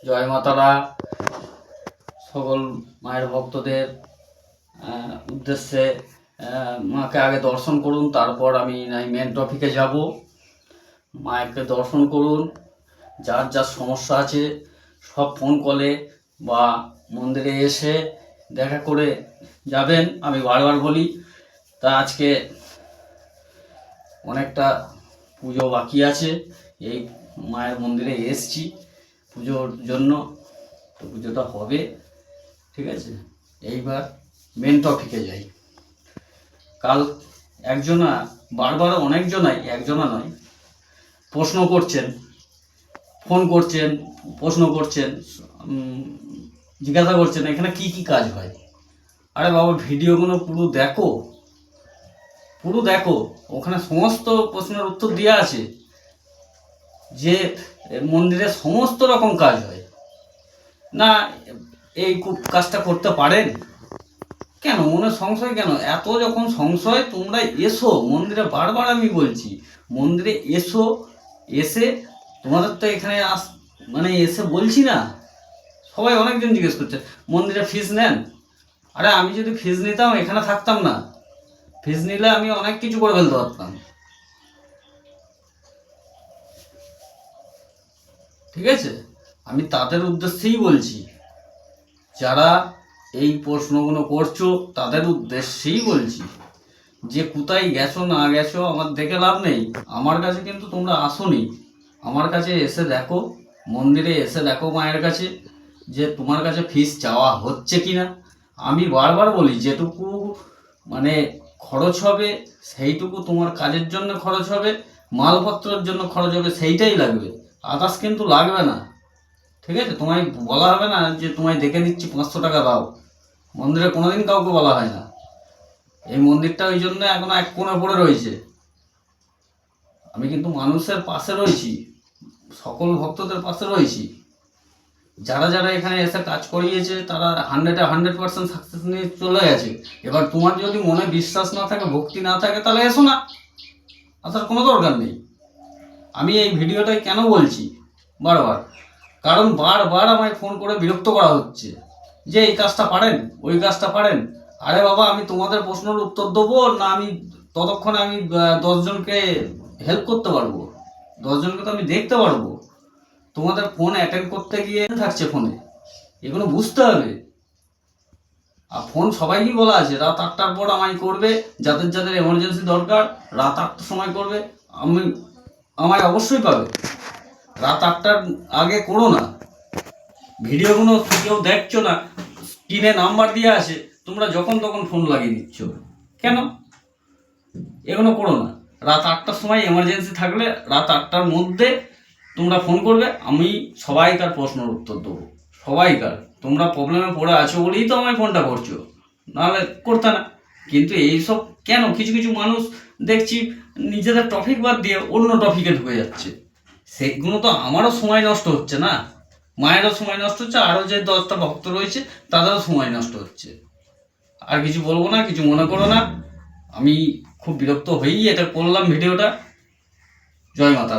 জয় মাতারা। সকল মায়ের ভক্তদের উদ্দেশ্যে মাকে আগে দর্শন করুন, তারপর আমি মেন টপিকে যাব। মায়েরকে দর্শন করুন, যার যার সমস্যা আছে সব ফোন কলে বা মন্দিরে এসে দেখা করে যাবেন। আমি বারবার বলি, তা আজকে অনেকটা পুজো বাকি আছে, এই মায়ের মন্দিরে এসছি পুজোর জন্য, তো পুজোটা হবে, ঠিক আছে। এইবার মেন টপিকে যাই। কাল একজনা বারবার অনেকজনাই, একজনা নয়, প্রশ্ন করছেন, ফোন করছেন, প্রশ্ন করছেন, জিজ্ঞাসা করছেন এখানে কি কি কাজ হয়। আরে বাবা, ভিডিওগুলো পুরো দেখো, ওখানে সমস্ত প্রশ্নের উত্তর দেওয়া আছে যে মন্দিরে সমস্ত রকম কাজ হয়। না এই কাজটা করতে পারেন? কেন মনে সংশয় কেন? এত যখন সংশয়, তোমরা এসো মন্দিরে। বারবার আমি বলছি মন্দিরে এসো, এসে তোমাদের তো এখানে এসে বলছি না, সবাই অনেকজন জিজ্ঞেস করছে মন্দিরে ফিস নেন। আরে আমি যদি ফিস নিতাম এখানে থাকতাম না। ফিস নিলে আমি অনেক কিছু করে ফেলতে পারতাম, ঠিক আছে। আমি তাদের উদ্দেশ্যেই বলছি, যারা এই প্রশ্নগুলো করছো তাদের উদ্দেশ্যেই বলছি যে কোথায় গেছো না গেছো আমার দেখে লাভ নেই। আমার কাছে কিন্তু তোমরা আসোনি, আমার কাছে এসে দেখো, মন্দিরে এসে দেখো মায়ের কাছে যে তোমার কাছে ফিস চাওয়া হচ্ছে কিনা। আমি বারবার বলি যেটুকু খরচ হবে সেইটুকু তোমার কাজের জন্য খরচ হবে, মালপত্রের জন্য খরচ হবে, সেইটাই লাগবে, আদার্স কিন্তু লাগবে না, ঠিক আছে। তোমায় বলা হবে না যে তোমায় দেখে দিচ্ছি 500 টাকা দাও, মন্দিরে কোনোদিন কাউকে বলা হয় না। এই মন্দিরটা ওই জন্য এখনো এক কোণে পড়ে রয়েছে। আমি কিন্তু মানুষের পাশে রয়েছি, সকল ভক্তদের পাশে রয়েছি। যারা যারা এখানে এসে কাজ করিয়েছে তারা 100% সাকসেস নিয়ে চলে গেছে। এবার তোমার যদি মনে বিশ্বাস না থাকে, ভক্তি না থাকে, তাহলে এসো না, আসার কোনো দরকার নেই। আমি এই ভিডিওটাই কেন বলছি বারবার, কারণ বারবার আমায় ফোন করে বিরক্ত করা হচ্ছে যে এই কাজটা পারেন, ওই কাজটা পারেন। আরে বাবা, আমি তোমাদের প্রশ্নের উত্তর দেবো না, আমি ততক্ষণে আমি 10 জনকে হেল্প করতে পারবো, 10 জনকে তো আমি দেখতে পারবো। তোমাদের ফোন অ্যাটেন্ড করতে গিয়ে থাকছে ফোনে, এগুলো বুঝতে হবে। আর ফোন সবাইকেই বলা আছে রাত 8টার পর আমায় করবে, যাদের যাদের এমার্জেন্সি দরকার রাত 8টার সময় করবে। আমায় অবশ্যই পাবে, রাত 8টার আগে করো না। ভিডিওগুলো কেউ দেখছো না, স্ক্রিনে নাম্বার দিয়ে আছে, তোমরা যখন তখন ফোন লাগিয়ে দিচ্ছ কেন? এগুলো করো না। রাত 8টার সময় এমার্জেন্সি থাকলে রাত 8টার মধ্যে তোমরা ফোন করবে, আমি সবাইকার প্রশ্নের উত্তর দেবো, সবাইকার। তোমরা প্রবলেমে পড়ে আছো বলেই তো আমায় ফোনটা করছো, নাহলে করতে না। কিন্তু এইসব কেন? কিছু কিছু মানুষ দেখছি নিজেদের টপিক বাদ দিয়ে অন্য টপিকে ঢুকে যাচ্ছে, সেগুলো তো আমারও সময় নষ্ট হচ্ছে না, মায়েরও সময় নষ্ট হচ্ছে, আরও যে 10টা ভক্ত রয়েছে তাদেরও সময় নষ্ট হচ্ছে। আর কিছু বলবো না, কিছু মনে করো না, আমি খুব বিরক্ত হয়েই এটা করলাম ভিডিওটা। জয় মাতা।